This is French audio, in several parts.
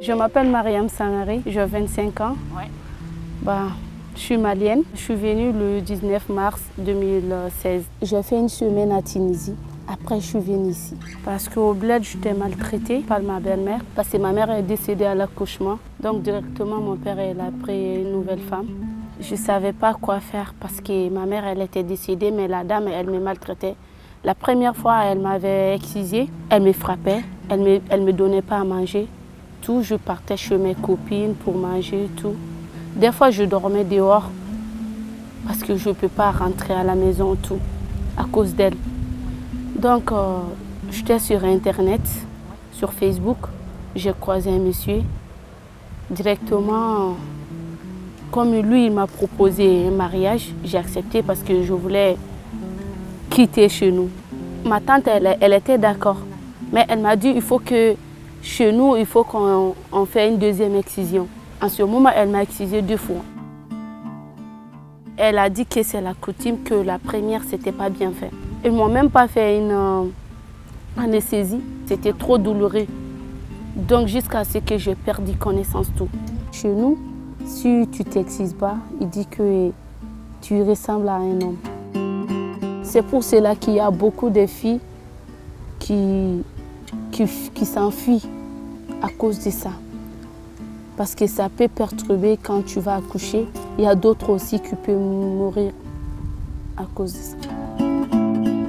Je m'appelle Mariam Sangaré, j'ai 25 ans. Ouais. Je suis malienne. Je suis venue le 19 mars 2016. J'ai fait une semaine à Tunisie. Après, je suis venue ici. Parce qu'au bled, j'étais maltraitée par ma belle-mère. Parce que ma mère est décédée à l'accouchement. Donc directement, mon père il a pris une nouvelle femme. Je ne savais pas quoi faire parce que ma mère elle était décédée, mais la dame, elle me maltraitait. La première fois, elle m'avait excisée, elle me frappait, elle me donnait pas à manger. Tout, je partais chez mes copines pour manger, tout. Des fois, je dormais dehors parce que je ne peux pas rentrer à la maison, tout, à cause d'elle. Donc, j'étais sur Internet, sur Facebook, j'ai croisé un monsieur. Directement, comme lui, il m'a proposé un mariage, j'ai accepté parce que je voulais quitter chez nous. Ma tante, elle était d'accord, mais elle m'a dit il faut que chez nous, il faut qu'on fasse une deuxième excision. En ce moment, elle m'a excisé 2 fois. Elle a dit que c'est la coutume, que la première, c'était pas bien fait. Ils ne m'ont même pas fait une anesthésie, c'était trop douloureux. Donc jusqu'à ce que j'ai perdu connaissance tout. Chez nous, si tu ne t'excises pas, il dit que tu ressembles à un homme. C'est pour cela qu'il y a beaucoup de filles qui s'enfuient à cause de ça. Parce que ça peut perturber quand tu vas accoucher. Il y a d'autres aussi qui peuvent mourir à cause de ça.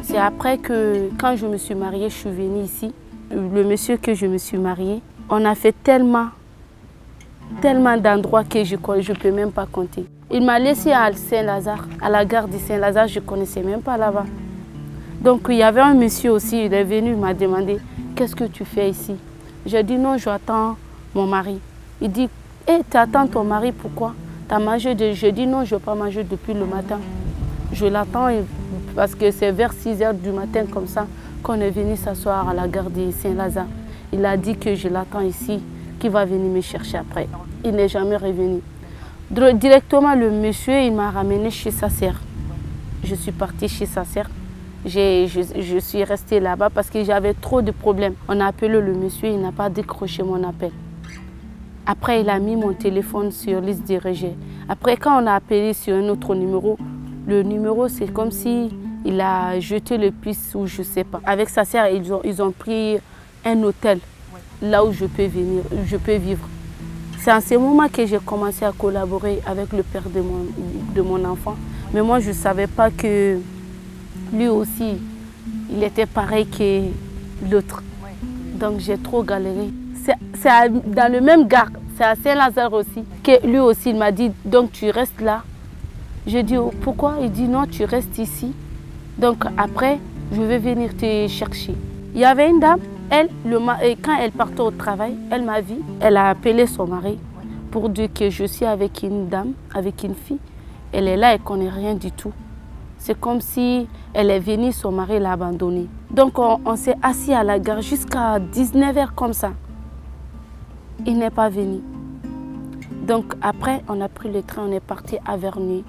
C'est après que, quand je me suis mariée, je suis venue ici. Le monsieur que je me suis mariée, on a fait tellement d'endroits que je ne peux même pas compter. Il m'a laissé à Saint-Lazare, à la gare de Saint-Lazare, je ne connaissais même pas là-bas. Donc il y avait un monsieur aussi, il est venu, il m'a demandé « Qu'est-ce que tu fais ici ?» J'ai dit « Non, j'attends mon mari. » Il dit hey, « Tu attends ton mari, pourquoi? Tu as mangé de... » Je dis « Non, je n'ai pas mangé depuis le matin. » Je l'attends parce que c'est vers 6 h du matin comme ça qu'on est venu s'asseoir à la gare de Saint-Lazare. Il a dit que je l'attends ici, qu'il va venir me chercher après. Il n'est jamais revenu. Directement, le monsieur, il m'a ramené chez sa sœur. Je suis partie chez sa sœur. Je suis restée là-bas parce que j'avais trop de problèmes. On a appelé le monsieur, il n'a pas décroché mon appel. Après, il a mis mon téléphone sur liste de rejet. Après, quand on a appelé sur un autre numéro, le numéro, c'est comme si il a jeté le puce ou je ne sais pas. Avec sa sœur, ils ont pris un hôtel, là où je peux venir, je peux vivre. C'est en ce moment que j'ai commencé à collaborer avec le père de mon enfant. Mais moi, je ne savais pas que lui aussi, il était pareil que l'autre. Donc j'ai trop galéré. C'est dans le même gare, c'est à Saint-Lazare aussi, que lui aussi, il m'a dit, donc tu restes là. J'ai dit, oh, pourquoi? Il dit, non, tu restes ici. Donc après, je vais venir te chercher. Il y avait une dame, quand elle partait au travail, elle m'a vu, elle a appelé son mari pour dire que je suis avec une dame, avec une fille. Elle est là, elle ne connaît rien du tout. C'est comme si elle est venue, son mari l'a abandonnée. Donc on s'est assis à la gare jusqu'à 19 h comme ça. Il n'est pas venu. Donc après, on a pris le train, on est parti à Vernier,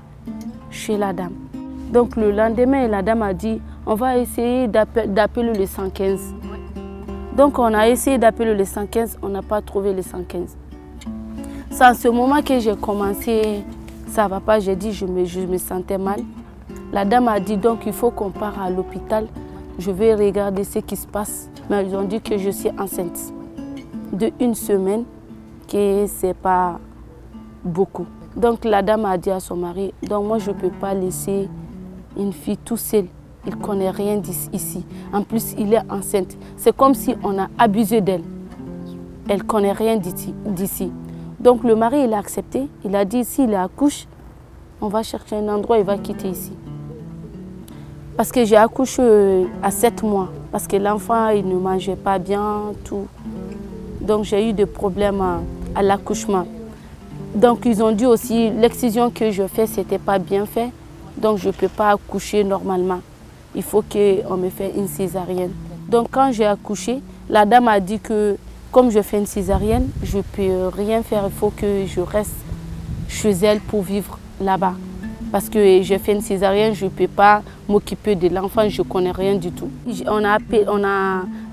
chez la dame. Donc le lendemain, la dame a dit, on va essayer d'appeler le 115. Donc on a essayé d'appeler le 115, on n'a pas trouvé le 115. C'est en ce moment que j'ai commencé, ça ne va pas, j'ai dit, je me sentais mal. La dame a dit, donc il faut qu'on parte à l'hôpital, je vais regarder ce qui se passe. Mais ils ont dit que je suis enceinte de 1 semaine, que ce n'est pas beaucoup. Donc la dame a dit à son mari, donc moi je ne peux pas laisser une fille tout seule. Il ne connaît rien d'ici. En plus, il est enceinte. C'est comme si on a abusé d'elle. Elle ne connaît rien d'ici. Donc le mari, il a accepté. Il a dit, s'il accouche, on va chercher un endroit, il va quitter ici. Parce que j'ai accouché à 7 mois. Parce que l'enfant, il ne mangeait pas bien, tout. Donc j'ai eu des problèmes à l'accouchement. Donc ils ont dit aussi, l'excision que je fais, ce n'était pas bien fait. Donc je ne peux pas accoucher normalement. Il faut qu'on me fasse une césarienne. Donc quand j'ai accouché, la dame a dit que comme je fais une césarienne, je ne peux rien faire. Il faut que je reste chez elle pour vivre là-bas. Parce que j'ai fait une césarienne, je ne peux pas m'occuper de l'enfant, je ne connais rien du tout. On a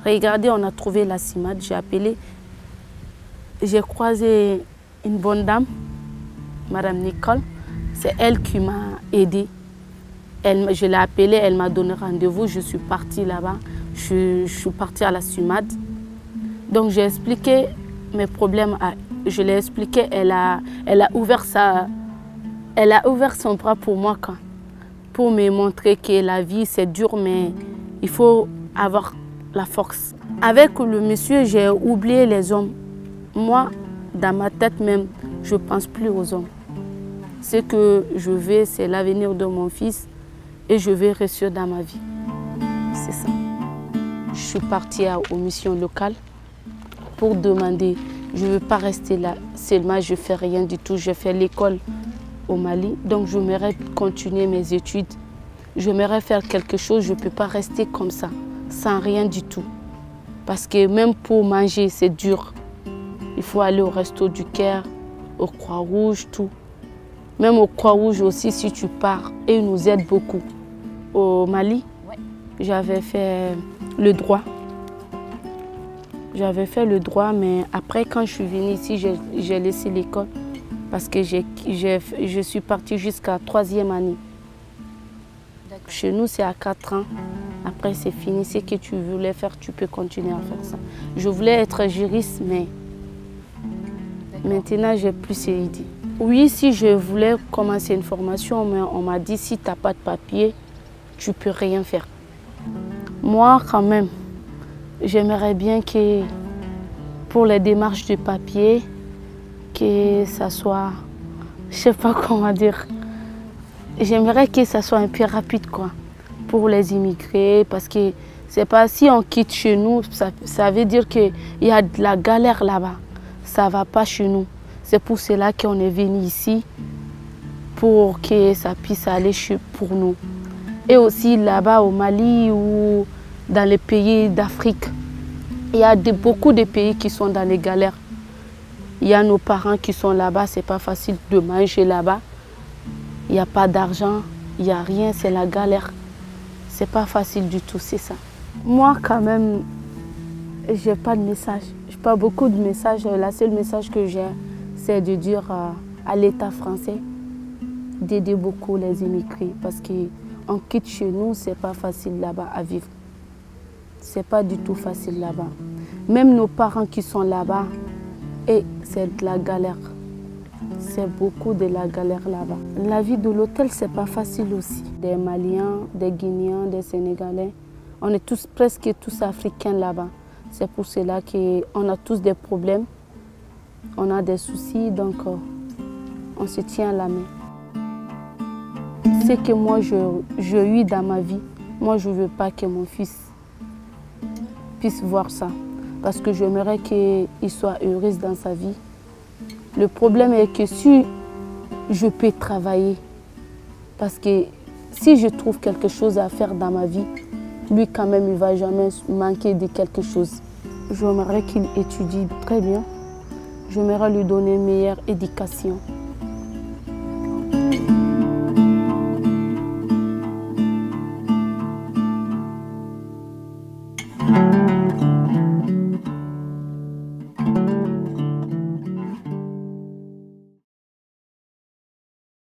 regardé, on a trouvé la CIMAD, j'ai appelé. j'ai croisé une bonne dame, Madame Nicole. C'est elle qui m'a aidée. Je l'ai appelée, elle m'a donné rendez-vous. Je suis partie là-bas. Je suis partie à la SUMAD. Donc j'ai expliqué mes problèmes. Je l'ai expliqué. Elle a ouvert son bras pour moi, pour me montrer que la vie c'est dur, mais il faut avoir la force. Avec le monsieur, j'ai oublié les hommes. Moi, dans ma tête même, je ne pense plus aux hommes. Ce que je veux, c'est l'avenir de mon fils et je vais réussir dans ma vie. C'est ça. Je suis partie aux missions locales pour demander. Je ne veux pas rester là seulement, je ne fais rien du tout. Je fais l'école au Mali, donc j'aimerais continuer mes études. J'aimerais faire quelque chose, je ne peux pas rester comme ça, sans rien du tout. Parce que même pour manger, c'est dur. Il faut aller au Resto du Caire, au Croix-Rouge, tout. Même au Croix-Rouge aussi, si tu pars, et ils nous aident beaucoup. Au Mali, j'avais fait le droit. J'avais fait le droit, mais après, quand je suis venue ici, j'ai laissé l'école parce que je suis partie jusqu'à la 3e année. Chez nous, c'est à 4 ans. Après, c'est fini. Ce que tu voulais faire, tu peux continuer à faire ça. Je voulais être juriste, mais maintenant, j'ai plus ces idées. Oui, si je voulais commencer une formation, mais on m'a dit, si tu n'as pas de papier, tu ne peux rien faire. Moi, quand même, j'aimerais bien que pour les démarches de papier, que ça soit, je ne sais pas comment dire, j'aimerais que ça soit un peu rapide quoi, pour les immigrés, parce que c'est pas si on quitte chez nous, ça veut dire qu'il y a de la galère là-bas, ça ne va pas chez nous. C'est pour cela qu'on est venu ici, pour que ça puisse aller pour nous. Et aussi là-bas au Mali ou dans les pays d'Afrique, il y a beaucoup de pays qui sont dans les galères. Il y a nos parents qui sont là-bas, c'est pas facile de manger là-bas. Il n'y a pas d'argent, il n'y a rien, c'est la galère. C'est pas facile du tout, c'est ça. Moi, quand même, j'ai pas de message. J'ai pas beaucoup de messages. Le seul message que j'ai, c'est de dire à l'État français d'aider beaucoup les immigrés parce qu'on quitte chez nous, c'est pas facile là-bas à vivre. C'est pas du tout facile là-bas. Même nos parents qui sont là-bas, et c'est de la galère. C'est beaucoup de la galère là-bas. La vie de l'hôtel, c'est pas facile aussi. Des Maliens, des Guinéens, des Sénégalais, on est tous presque tous africains là-bas. C'est pour cela qu'on a tous des problèmes, on a des soucis, donc on se tient à la main. Ce que moi j'ai eu dans ma vie, moi je ne veux pas que mon fils puisse voir ça. Parce que j'aimerais qu'il soit heureux dans sa vie. Le problème est que si je peux travailler, parce que si je trouve quelque chose à faire dans ma vie, lui quand même il ne va jamais manquer de quelque chose. J'aimerais qu'il étudie très bien. J'aimerais lui donner une meilleure éducation.